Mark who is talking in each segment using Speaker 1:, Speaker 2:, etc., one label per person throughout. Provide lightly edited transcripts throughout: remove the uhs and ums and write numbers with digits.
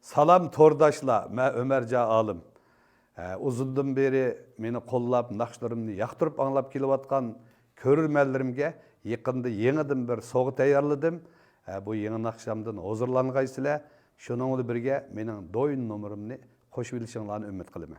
Speaker 1: Salam tordaşla, mən Ömerca Alım. Uzundan beri meni qollab, naqşlarımni yaqtırıp anlap kelivatqan körürmənlərimge yaqında yenidən bir soğu tayarladım. Bu yeni naqşamdan hozurlanğaysizlar. Şununla birge mening doyun numarımni qo'shib bilishinglarni umid qilaman.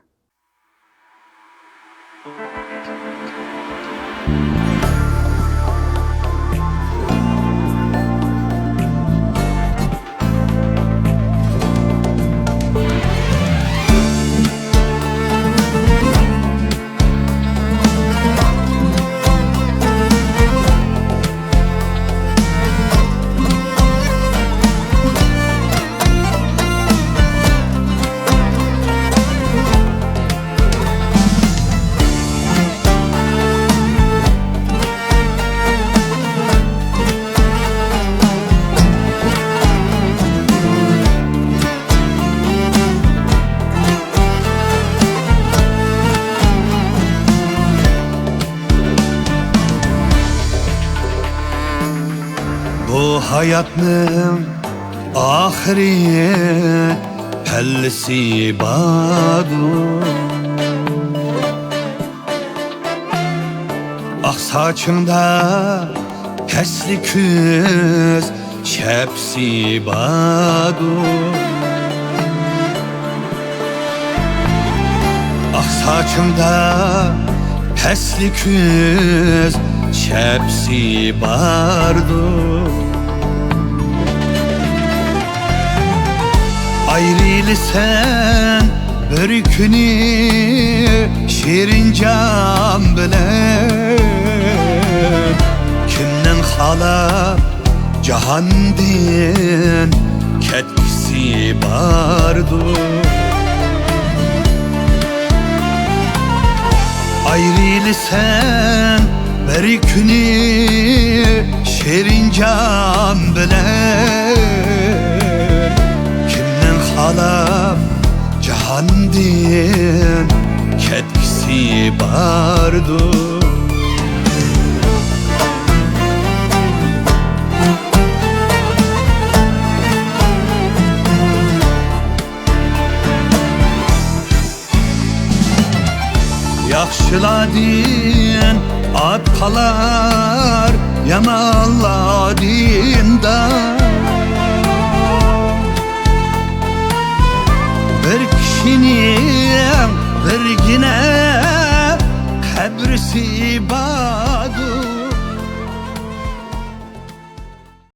Speaker 2: Bu hayatın ahiri hellisi badu. Ah saçında hesli küz şepsi badu. Ah saçında hesli küz şepsi bardu. Ayrılı sen bir günü şirin cam bilen kimden hala cahandin ketkisi bardu. Ayrılı sen bir günü şirin cam bilen kimden halam cahandin ketkisi bardu. Yaxşıladın atqalar yamanladın da